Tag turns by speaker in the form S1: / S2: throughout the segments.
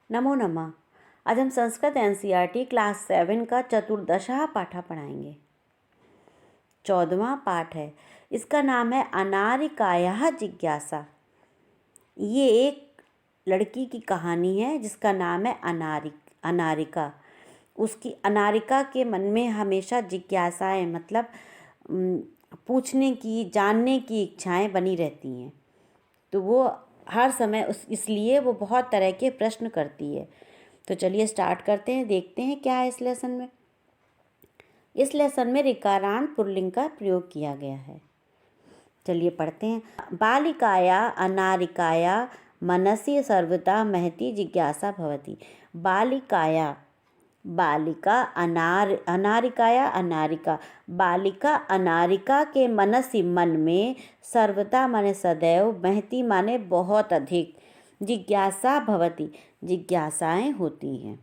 S1: नमो नमः। आज हम संस्कृत एनसीईआरटी क्लास 7 का चतुर्दशः पाठ पढ़ाएंगे। 14वां पाठ है। इसका नाम है अनारिकायाः जिज्ञासा। ये एक लड़की की कहानी है जिसका नाम है अनारिका। उसकी अनारिका के मन में हमेशा जिज्ञासाएं मतलब पूछने की, जानने की इच्छाएं बनी रहती हैं। तो वो हर समय इसलिए वो बहुत तरह के प्रश्न करती है। तो चलिए स्टार्ट करते हैं, देखते हैं क्या है इस लेसन में। इस लेसन में ऋकारांत पुल्लिंग का प्रयोग किया गया है। चलिए पढ़ते हैं। बालिकाया अनारिकाया मनसि सर्वदा महती जिज्ञासा भवति। बालिकाया, बालिका अनारिकाया अनारिका, बालिका अनारिका के मनसि मन में, सर्वदा माने सदैव, महती माने बहुत अधिक, जिज्ञासा भवति जिज्ञासाएं होती हैं।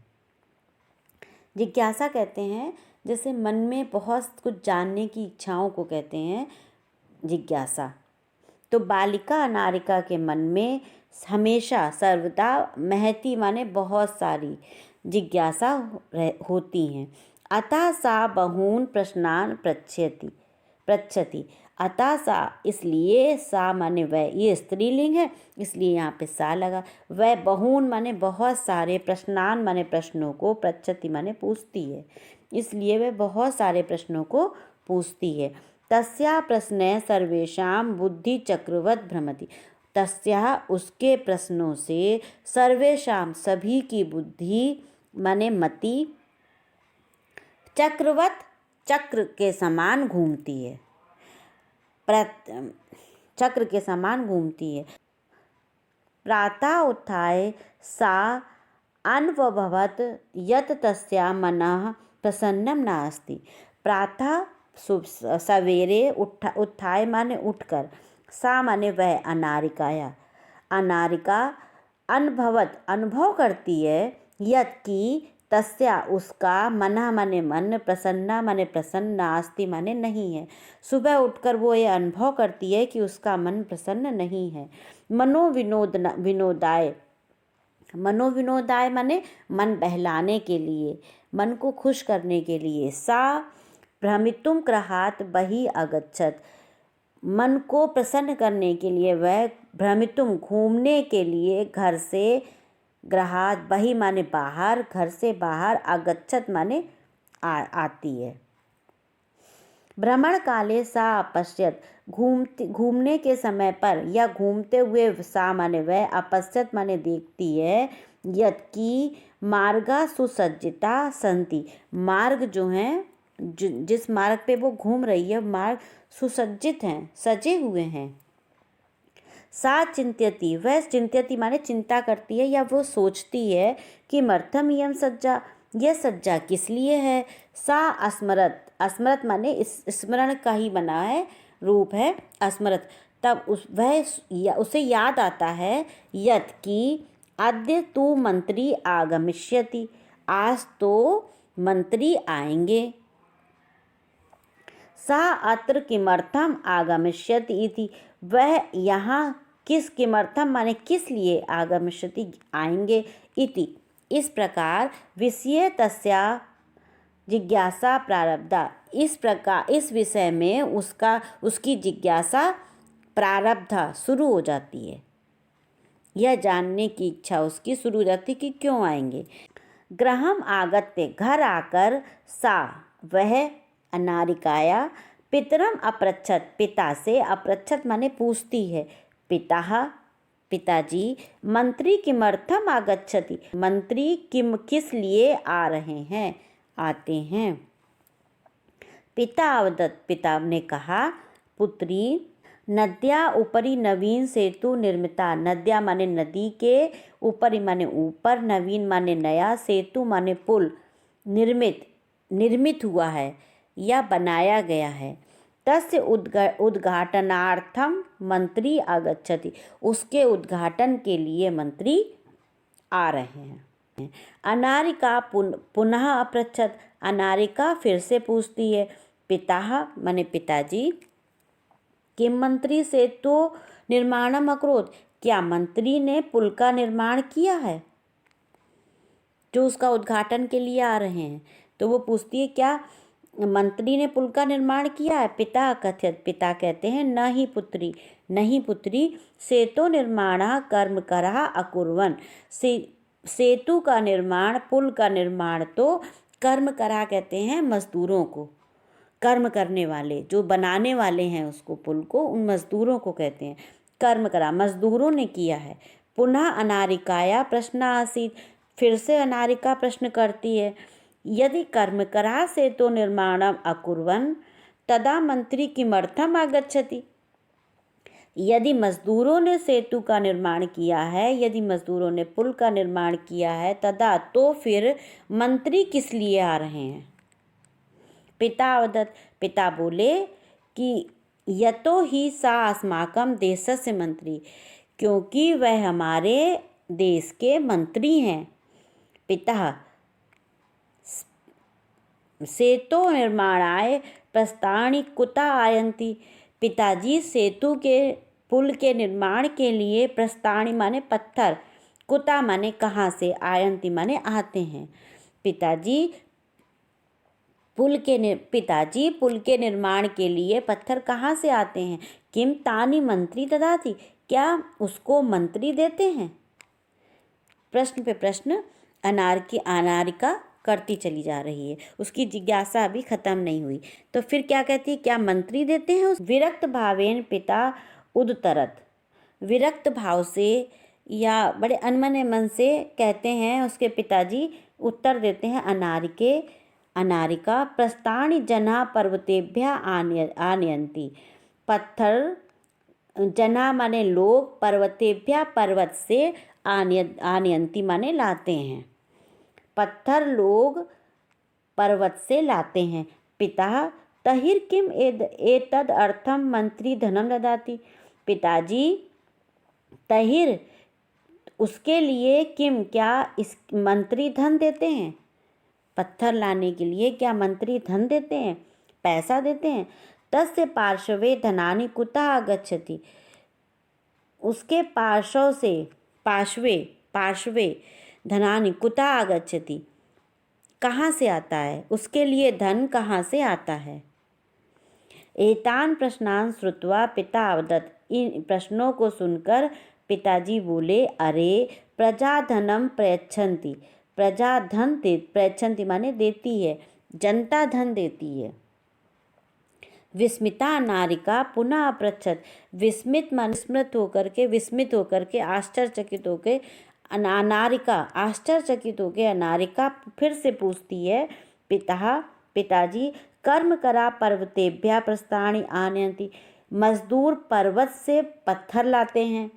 S1: जिज्ञासा कहते हैं जैसे मन में बहुत कुछ जानने की इच्छाओं को कहते हैं जिज्ञासा। तो बालिका अनारिका के मन में हमेशा सर्वदा महती माने बहुत सारी जिज्ञासा होती हैं। अतः सा बहून प्रश्नान पृच्छति। अतः सा इसलिए, सा माने वह, ये स्त्रीलिंग है इसलिए यहाँ पे सा लगा। वह बहून माने बहुत सारे, प्रश्नान माने प्रश्नों को, पृच्छति माने पूछती है, इसलिए वह बहुत सारे प्रश्नों को पूछती है। तस्या प्रश्न सर्वेषां बुद्धि चक्रवत् भ्रमति। तस्या उसके प्रश्नों से, सर्वेषां सभी की बुद्धि माने मति, चक्रवत् चक्र के समान घूमती है, चक्र के समान घूमती है। प्रातः उत्थाय सा अन्वभवत् यत् तस्या मनः प्रसन्नं नास्ति। प्रातः सवेरे उत्थाय माने उठकर, सा माने वह, अनारिका अनुभवत अनुभव करती है, यत् की, तस्या उसका, मनः माने मन, प्रसन्ना माने प्रसन्न, नास्ति माने नहीं है। सुबह उठकर वो ये अनुभव करती है कि उसका मन प्रसन्न नहीं है। मनोविनोदाय माने मन बहलाने के लिए, मन को खुश करने के लिए। सा भ्रमितुं गृहात् बहिः अगच्छत्। मन को प्रसन्न करने के लिए वह भ्रमितुम घूमने के लिए घर से, गृहात् बहिः माने बाहर, घर से बाहर, अगच्छत् माने आती है। भ्रमण काले सा अपश्यत। घूमने के समय पर या घूमते हुए, सा माने वह, अपश्यत माने देखती है, यत् की मार्गा सुसज्जिता सन्ति। मार्ग जो हैं, जिस मार्ग पे वो घूम रही है, मार्ग सुसज्जित हैं, सजे हुए हैं। सा चिंत्यति, वह चिंत्यति माने चिंता करती है या वो सोचती है कि किमर्थम इयं सज्जा, यह सज्जा किस लिए है। सा अस्मरत, अस्मरत माने स्मरण का ही बना है, रूप है अस्मरत। तब उसे याद आता है, यत् की अद्य तु मंत्री आगमिष्यति, आज तो मंत्री आएंगे। सा अत्र किमर्थम आगमिष्यति इति, वह यहाँ किमर्थम माने किस लिए, आगमिष्यति आएंगे, इति इस प्रकार, विषये तस्या जिज्ञासा प्रारब्धा। इस प्रकार इस विषय में उसकी जिज्ञासा प्रारब्धा शुरू हो जाती है, यह जानने की इच्छा उसकी शुरू हो जाती कि क्यों आएंगे। गृहम आगत्य, घर आकर, सा वह अनारिकाया पितरम अपृच्छत, पिता से, अपृच्छत माने पूछती है, पिताजी, मंत्री किमर्थम आगच्छति, मंत्री किस लिए आ रहे हैं, आते हैं। पिता अवदत्, पिता ने कहा, पुत्री, नद्या ऊपरी नवीन सेतु निर्मिता। नद्या माने नदी के, ऊपरी माने ऊपर, नवीन माने नया, सेतु माने पुल, निर्मित हुआ है या बनाया गया है। तस्य उद्घाटनार्थम मंत्री आगच्छति, उसके उद्घाटन के लिए मंत्री आ रहे हैं। अनारिका पुनः अपृच्छत, अनारिका फिर से पूछती है, पिता माने पिताजी, किम मंत्री सेतु निर्माणम अकरोत्, क्या मंत्री ने पुल का निर्माण किया है। जो उसका उद्घाटन के लिए आ रहे हैं। तो वो पूछती है क्या मंत्री ने पुल का निर्माण किया है? पिता कथयत, पिता कहते हैं नहीं पुत्री, नहीं पुत्री, सेतु निर्माणः कर्मकरः अकुर्वन्। सेतु का निर्माण, पुल का निर्माण तो कर्मकरा कहते हैं मजदूरों को, कर्म करने वाले, जो बनाने वाले हैं उसको, पुल को, उन मजदूरों को कहते हैं कर्मकरा, मजदूरों ने किया है। पुनः अनारिकाया प्रश्न आसीत, फिर से अनारिका प्रश्न करती है, यदि कर्मकरा सेतु निर्माणम अकुर्वन् तदा मंत्री किमर्थम आगच्छति। यदि मजदूरों ने सेतु का निर्माण किया है, यदि मजदूरों ने पुल का निर्माण किया है, तदा तो फिर मंत्री किस लिए आ रहे हैं? पिता अवदत्, पिता बोले कि यतो ही सा अस्माकं देशस्य मंत्री, क्योंकि वह हमारे देश के मंत्री हैं। पिता सेतु निर्माणाय प्रस्तानि कुतः आयन्ति, पिताजी सेतु के, पुल के निर्माण के लिए प्रस्तानि माने पत्थर, कुता माने कहाँ से, आयन्ति माने आते हैं। पिताजी पुल के निर्माण के लिए पत्थर कहाँ से आते हैं? किम तानि मंत्री ददाति, क्या उसको मंत्री देते हैं? प्रश्न पे प्रश्न अनारिका करती चली जा रही है, उसकी जिज्ञासा अभी खत्म नहीं हुई। तो फिर क्या कहती है, क्या मंत्री देते हैं? विरक्त भावेन पिता उदतरत, विरक्त भाव से या बड़े अनमने मन से कहते हैं उसके पिताजी, उत्तर देते हैं अनारिका, प्रस्तानि जना पर्वतेभ्यः आनयन्ति, पत्थर, जना माने लोग, पर्वतेभ्यः पर्वत से, आनयन्ति माने लाते हैं, पत्थर लोग पर्वत से लाते हैं। पिता तहिर किम एतद अर्थम मंत्री धनम ददाति, पिताजी तहिर उसके लिए किम क्या इस मंत्री धन देते हैं? पत्थर लाने के लिए क्या मंत्री धन देते हैं, पैसा देते हैं? तस्य पार्श्वे धनानि कुतः आगच्छति, उसके पार्श्व से, पार्श्वे धनानि कुतः आगच्छति, कहाँ से आता है, उसके लिए धन कहाँ से आता है? एतान प्रश्नान श्रुत्वा पिता अवदत्, इन प्रश्नों को सुनकर पिताजी बोले, अरे प्रजा धनम प्रयच्छन्ति, प्रजा धन प्रयच्छन्ति माने देती है, जनता धन देती है। विस्मिता अनारिका पुनः अपृच्छत, विस्मित होकर के आश्चर्यचकित होकर अनारिका फिर से पूछती है, पिताजी कर्म करा पर्वतेभ्यः प्रस्तानि आनयन्ति, मजदूर पर्वत से पत्थर लाते हैं,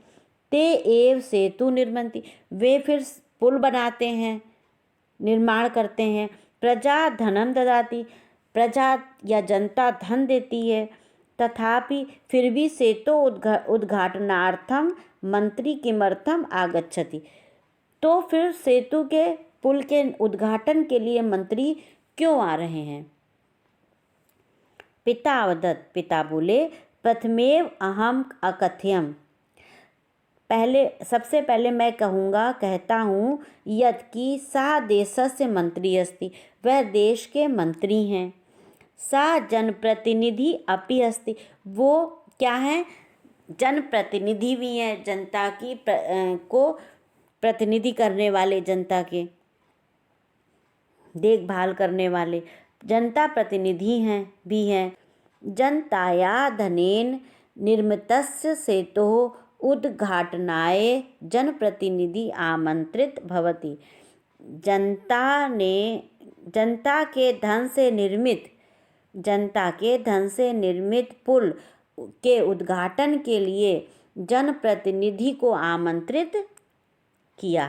S1: ते एव सेतु निर्मन्ति, वे फिर पुल बनाते हैं, निर्माण करते हैं। प्रजा धनम ददाति, प्रजा या जनता धन देती है। तथापि फिर भी सेतु उद्घाटनार्थम मंत्री किमर्थम आगच्छति, तो फिर सेतु के, पुल के उद्घाटन के लिए मंत्री क्यों आ रहे हैं? पिता अवदत्, पिता बोले, प्रथमेव अहम अकथयम, सबसे पहले मैं कहता हूँ, यत् कि सा देशस्य मंत्री अस्ति, वह देश के मंत्री हैं। सा जनप्रतिनिधि अपि अस्ति, वो क्या है, जनप्रतिनिधि भी हैं, जनता की को प्रतिनिधि करने वाले, जनता के देखभाल करने वाले जनता प्रतिनिधि हैं। जनताया धनेन निर्मितस्य सेतोः उद्घाटनाय जनप्रतिनिधि आमंत्रित भवति, जनता के धन से निर्मित पुल के उद्घाटन के लिए जनप्रतिनिधि को आमंत्रित किया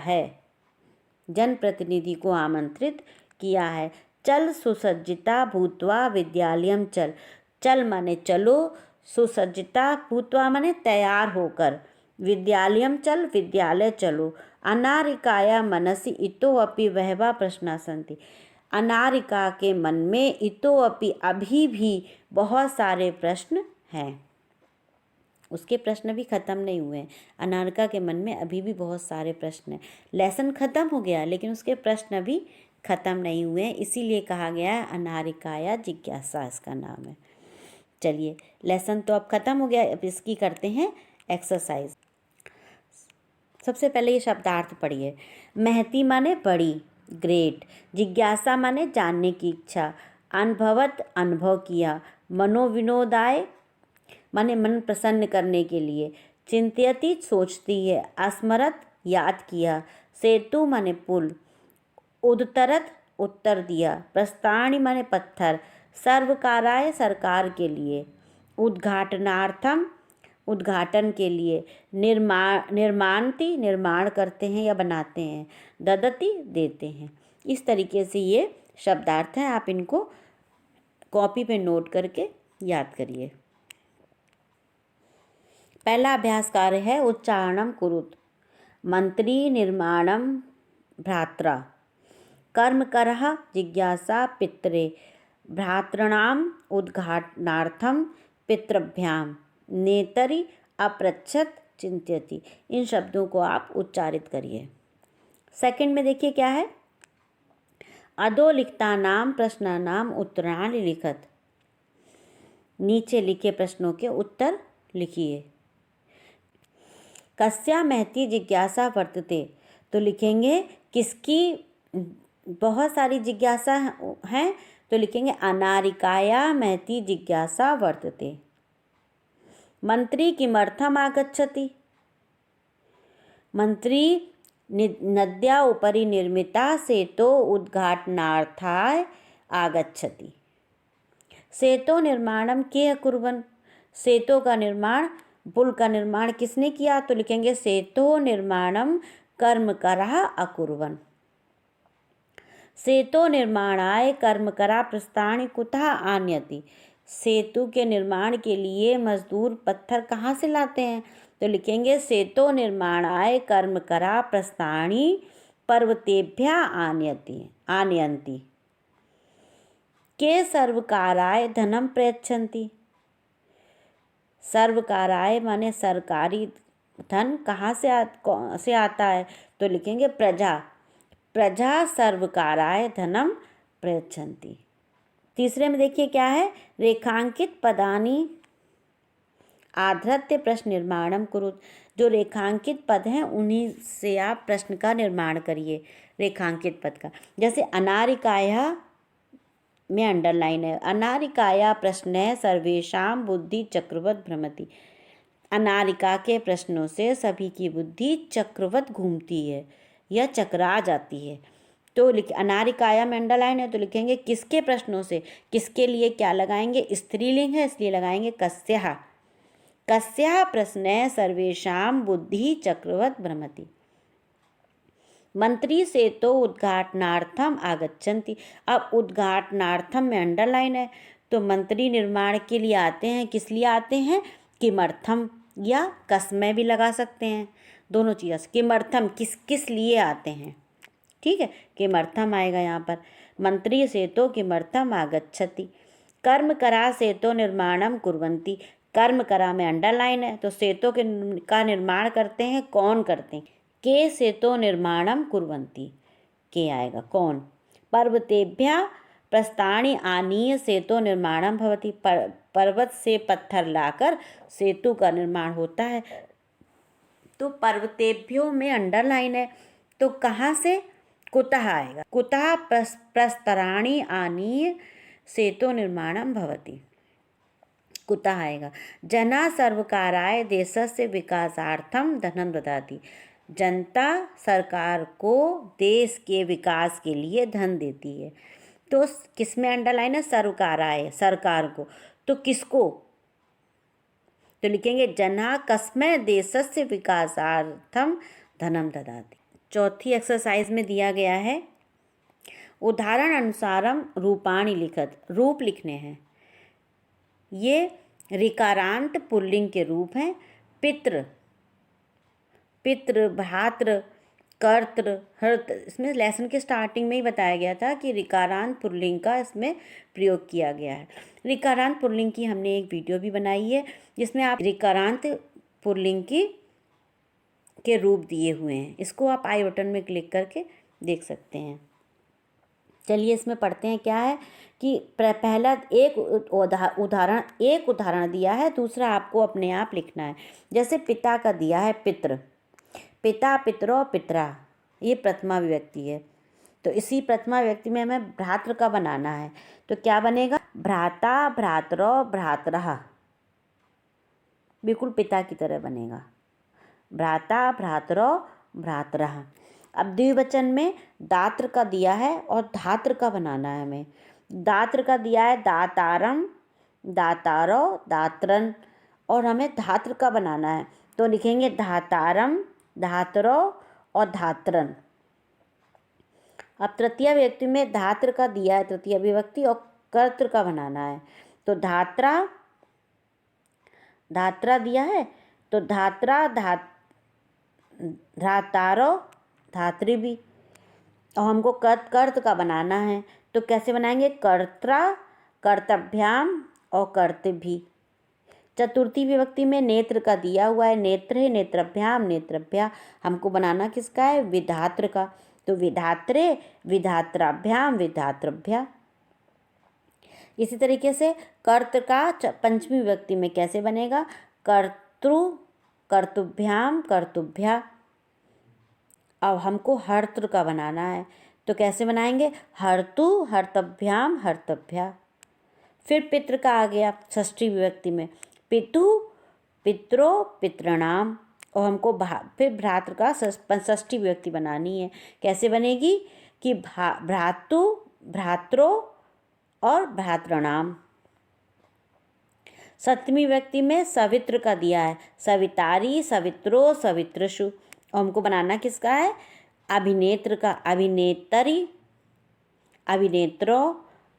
S1: है। चल सुसज्जिता भूत्वा विद्यालयम चल, चल माने चलो, सुसज्जिता भूत्वा माने तैयार होकर, विद्यालयम चल विद्यालय चलो। अनारिकाया मनसि इतोऽपि बहवः प्रश्नाः सन्ति, अनारिका के मन में इतोऽपि अभी भी बहुत सारे प्रश्न हैं। उसके प्रश्न भी ख़त्म नहीं हुए हैं। अनामिका के मन में अभी भी बहुत सारे प्रश्न हैं। लेसन ख़त्म हो गया लेकिन उसके प्रश्न अभी ख़त्म नहीं हुए हैं, इसीलिए कहा गया है अनामिकाया जिज्ञासा इसका नाम है। चलिए, लेसन तो अब ख़त्म हो गया, अब इसकी करते हैं एक्सरसाइज। सबसे पहले ये शब्दार्थ पढ़िए। महती माने बड़ी, ग्रेट। जिज्ञासा माने जानने की इच्छा। अनुभवत अनुभव किया। मनोविनोदाय माने मन प्रसन्न करने के लिए। चिंत्यति सोचती है। अस्मरत याद किया। सेतु माने पुल। उद्धरत उत्तर दिया। प्रस्तानि माने पत्थर। सर्वकाराय सरकार के लिए। उद्घाटनार्थम उद्घाटन के लिए। निर्माणति निर्माण करते हैं या बनाते हैं। ददति देते हैं। इस तरीके से ये शब्दार्थ हैं, आप इनको कॉपी पे नोट करके याद करिए। पहला अभ्यास कार्य है उच्चारणम कुरुत। मंत्री निर्माणम भ्रात्रा। कर्मकरः जिज्ञासा पित्रे। भ्रातॄणाम उद्घाटनार्थम पितृभ्याम। नेतरि अपृच्छत चिंत्यति। इन शब्दों को आप उच्चारित करिए। सेकंड में देखिए क्या है। अधोलिखितानां प्रश्नानां उत्तराणि लिखत। नीचे लिखे प्रश्नों के उत्तर लिखिए। कस्या महती जिज्ञासा वर्तते, तो लिखेंगे किसकी बहुत सारी जिज्ञासा हैं, तो लिखेंगे अनामिकाया महती जिज्ञासा वर्तते। मंत्री किमर्थम आगच्छति, मंत्री नद्या उपरि निर्मिता सेतो उद्घाटनार्थाय आगच्छति। सेतो निर्माणम के अकुर्वन्, सेतो का निर्माण, पुल का निर्माण किसने किया, तो लिखेंगे सेतो निर्माणम कर्मकरः अकुर्वन्। सेतो निर्माणाय कर्मकरा प्रस्तानि कुतः आनयति। सेतु के निर्माण के लिए मजदूर पत्थर कहाँ से लाते हैं, तो लिखेंगे सेतो निर्माणाय कर्मकरा प्रस्तानि पर्वतेभ्यः आनयन्ति। के सर्वकाराय धनम प्रयच्छन्ति। सर्वकाराय माने सरकारी धन कहाँ से आता है, तो लिखेंगे प्रजा सर्वकाराय धनम प्रयच्छन्ति। तीसरे में देखिए क्या है। रेखांकित पदानि आधृत्य प्रश्न निर्माणम कुरुत। जो रेखांकित पद हैं उन्हीं से आप प्रश्न का निर्माण करिए। रेखांकित पद का, जैसे अनामिकाया में अंडरलाइन है। अनामिकाया प्रश्न है सर्वेषां बुद्धि चक्रवत भ्रमति। अनामिका के प्रश्नों से सभी की बुद्धि चक्रवत घूमती है या चकरा जाती है। तो अनामिकाया में अंडरलाइन है तो लिखेंगे किसके प्रश्नों से, किसके लिए क्या लगाएंगे, स्त्रीलिंग है इसलिए लगाएंगे कस्याः। कस्याः प्रश्ने सर्वेषां बुद्धि चक्रवत भ्रमति। मंत्री सेतो उद्घाटनार्थम आगच्छन्ति। अब उद्घाटनार्थम में अंडरलाइन है तो मंत्री निर्माण के लिए आते हैं। किस लिए आते हैं, किमर्थम या कस्मै भी लगा सकते हैं, दोनों चीज़। किमर्थम किस लिए आते हैं, ठीक है, किमर्थम आएगा यहाँ पर। मंत्री सेतो किमर्थम आगच्छति। कर्म करा सेतो निर्माणम कुर्वन्ति। कर्म करा में अंडरलाइन है तो सेतो का निर्माण करते हैं, कौन करते हैं, के सेतो निर्माणम कुर्वन्ति, के आएगा कौन। पर्वतेभ्यः प्रस्तानि आनीय सेतो निर्माणम भवति। पर्वत से पत्थर लाकर सेतु का निर्माण होता है। तो पर्वतेभ्यो में अंडरलाइन है तो कहाँ से, कुतः आएगा। कुतः प्रस्तराणि आनीय सेतो निर्माणम भवति, कुतः आएगा। जना सर्वकाराय देशस्य विकासार्थम धनं ददाति। जनता सरकार को देश के विकास के लिए धन देती है। तो किसमें अंडरलाइन है, सर्वकाराय, सरकार को। तो किसको, तो लिखेंगे जना कस्मै देशस्य विकासार्थम धनम ददाति। चौथी एक्सरसाइज में दिया गया है उदाहरण अनुसारम रूपाणि लिखत। रूप लिखने हैं। ये ऋकारांत पुल्लिंग के रूप हैं। पितृ, भ्रातृ, कर्तृ, हर्त। इसमें लेसन के स्टार्टिंग में ही बताया गया था कि ऋकारांत पुल्लिंग का इसमें प्रयोग किया गया है। ऋकारांत पुल्लिंग की हमने एक वीडियो भी बनाई है जिसमें आप ऋकारांत पुल्लिंग के रूप दिए हुए हैं। इसको आप आई बटन में क्लिक करके देख सकते हैं। चलिए इसमें पढ़ते हैं। क्या है कि पहला एक उदाहरण दिया है, दूसरा आपको अपने आप लिखना है। जैसे पिता का दिया है पितृ, पिता, पितरो, पितरा, ये प्रथमा विभक्ति है। तो इसी प्रथमा विभक्ति में हमें भ्रातृ का बनाना है। तो क्या बनेगा? भ्राता, भ्रातरो, भ्रातरः, बिल्कुल पिता की तरह बनेगा। भ्राता, भ्रातरो, भ्रातरः। अब द्विवचन में दात्र का दिया है और धात्र का बनाना है हमें। दात्र का दिया है दातारम, दातारो, दात्रन, और हमें धात्र का बनाना है। तो लिखेंगे धातारम, धातरो और धात्रन। अब तृतीय विभक्ति में धात्र का दिया है तृतीय विभक्ति और कर्तृ का बनाना है। तो धात्रा, धात्रा दिया है तो धात्रा, धातारो, धात्री भी। और हमको कर्त का बनाना है। तो कैसे बनाएंगे? कर्त्रा, कर्तभ्याम और कर्तभि। चतुर्थी विभक्ति में नेत्र का दिया हुआ है, नेत्रे, नेत्रभ्याम, नेत्रभ्या। हमको बनाना किसका है? विधात्र का। तो विधात्रे, विधात्राभ्याम, विधात्रभ्या। इसी तरीके से कर्त का पंचमी विभक्ति में कैसे बनेगा? कर्तृ, कर्तुभ्याम, कर्तुभ्या। अब हमको हर्तृ का बनाना है। तो कैसे बनाएंगे? हर्तु, हर्तभ्याम, हर्तभ्या। फिर पितृ का आ गया षष्ठी विभक्ति में, पितु, पितरो, पितृणाम। और हमको फिर भ्रातृ का षष्ठी विभक्ति बनानी है। कैसे बनेगी? कि भ्रातु, भ्रात्रो और भ्रातृणाम। सप्तमी विभक्ति में सवित्र का दिया है, सवितारी, सवित्रो, सवित्रषु। और हमको बनाना किसका है? अभिनेत्र का, अभिनेतरी, अभिनेत्रो,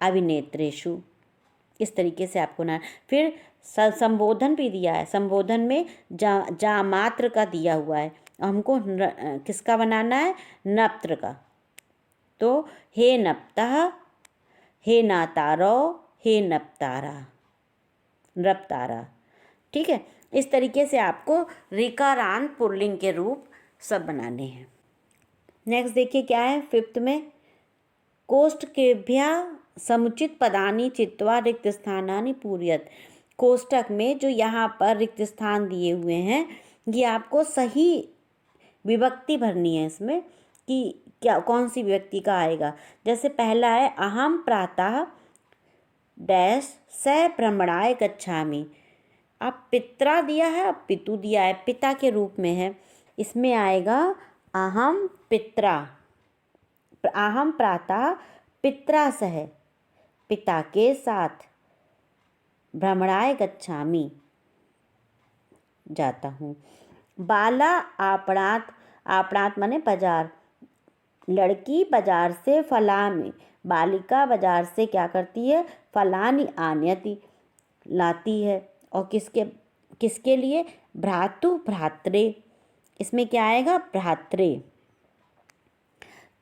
S1: अभिनेत्रेषु। इस तरीके से आपको ना। फिर संबोधन भी दिया है। संबोधन में जा मात्र का दिया हुआ है। हमको किसका बनाना है? नप्त्र का। तो हे नप्तः, हे नातारो, हे नप्तारा, नृप्तारा। ठीक है। इस तरीके से आपको ऋकारांत पुल्लिंग के रूप सब बनाने हैं। नेक्स्ट देखिए क्या है फिफ्थ में, कोष्ठकेभ्यः समुचित पदानि चित्वा रिक्त स्थानानि पूरयत। कोष्ठक में जो यहाँ पर रिक्त स्थान दिए हुए हैं, ये आपको सही विभक्ति भरनी है इसमें कि क्या कौन सी विभक्ति का आएगा। जैसे पहला है अहम प्रातः डैश स भ्रमणाय गच्छामि। अब पित्रा दिया है, अब पितु दिया है, पिता के रूप में है। इसमें आएगा अहम पित्रा, अहम प्रातः पित्रा सह, पिता के साथ, भ्रमणाय गच्छामि, जाता हूँ। बाला आपणात, आपणात माने बाजार, लड़की बाजार से फलामि, बालिका बाजार से क्या करती है? फलानि आनयति, लाती है। और किसके लिए? भ्रातु, भ्रात्रे। इसमें क्या आएगा? भ्रात्रे।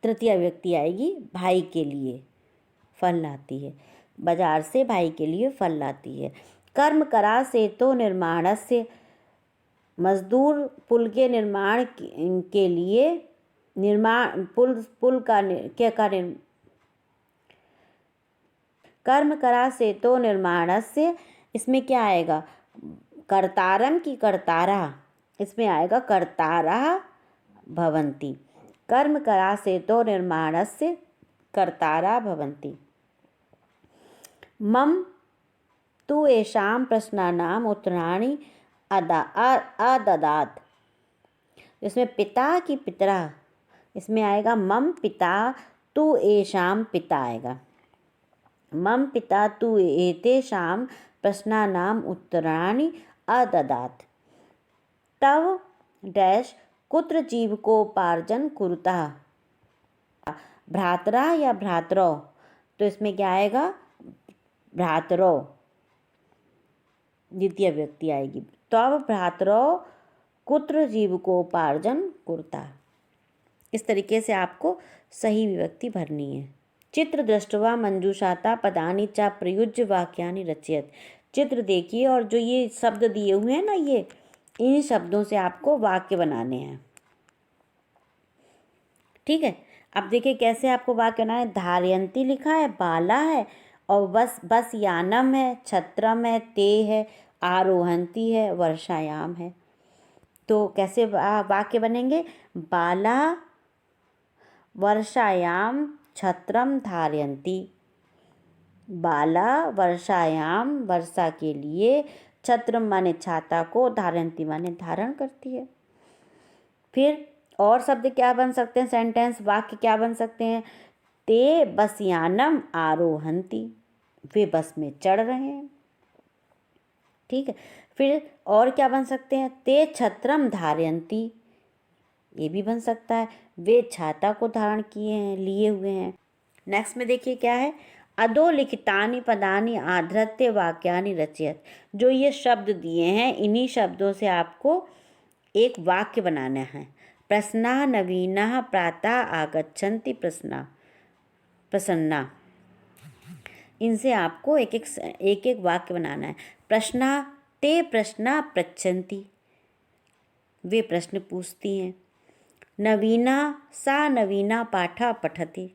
S1: तृतीय विभक्ति आएगी भाई के लिए, फल लाती है, बाजार से भाई के लिए फल लाती है। कर्म करा से तो निर्माणस्य, मजदूर पुल के निर्माण के लिए, निर्माण पुल का कर्म करा से तो निर्माणस्य। इसमें क्या आएगा? कर्तारम की कर्तारा, इसमें आएगा कर्तारा भवन्ति। कर्म करा से तो निर्माणस्य कर्तारा भवन्ति। मम तु येषां प्रश्नानाम् उत्तराणि अददात्। इसमें पिता की पितरा, इसमें आएगा मम पिता तु येषां, पिता आएगा। मम पिता तु एतेषां प्रश्नानाम् उत्तराणि अददात्। तव डैश कुत्र जीविकोपार्जन कुरुतः, भ्रातरा या भ्रातरो। तो इसमें क्या आएगा? भ्रातरो, द्वितीय विभक्ति आएगी। तव भ्रातरो कुत्र जीविकोपार्जन कुरुतः। इस तरीके से आपको सही विभक्ति भरनी है। चित्र दृष्ट्वा मंजूषाता पदानि च प्रयुज्य वाक्यानि रचयत। चित्र देखिए और जो ये शब्द दिए हुए हैं ना, ये इन शब्दों से आपको वाक्य बनाने हैं। ठीक है, अब देखिए कैसे आपको वाक्य बनाना है। धारयंती लिखा है, बाला है, और बस यानम है, छत्रम है, ते है, आरोहंती है, वर्षायाम है। तो कैसे वाक्य बनेंगे? बाला वर्षायाम छत्रम धारयंती। बाला वर्षायाम वर्षा के लिए, छत्र माने छाता को, धारयंती माने धारण करती है। फिर और शब्द क्या बन सकते हैं? सेंटेंस वाक्य क्या बन सकते हैं? ते बसयानम आरोहंती, वे बस में चढ़ रहे हैं। ठीक है, फिर और क्या बन सकते हैं? ते छत्रम धारयंती, ये भी बन सकता है, वे छाता को धारण किए हैं, लिए हुए हैं। नेक्स्ट में देखिए क्या है, अधोलिखितानि पदानि आधृत्य वाक्यानि रचयत। जो ये शब्द दिए हैं, इन्हीं शब्दों से आपको एक वाक्य बनाना है। प्रश्ना नवीना प्रातः आगच्छन्ति प्रसन्ना। इनसे आपको एक एक वाक्य बनाना है। प्रश्ना ते प्रश्ना पृच्छन्ति, वे प्रश्न पूछती हैं। नवीना सा नवीना पाठः पठति।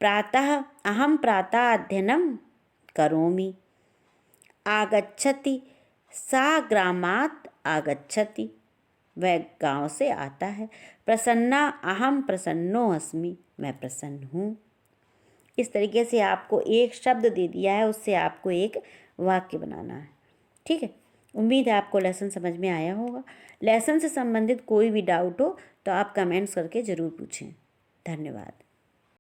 S1: प्रातः अहम प्रातः अध्ययनं करोमि। आगच्छति सा ग्रामात् आगच्छति, वह गांव से आता है। प्रसन्ना अहम प्रसन्नो अस्मि, मैं प्रसन्न हूँ। इस तरीके से आपको एक शब्द दे दिया है, उससे आपको एक वाक्य बनाना है। ठीक है, उम्मीद है आपको लेसन समझ में आया होगा। लेसन से संबंधित कोई भी डाउट हो तो आप कमेंट्स करके ज़रूर पूछें। धन्यवाद।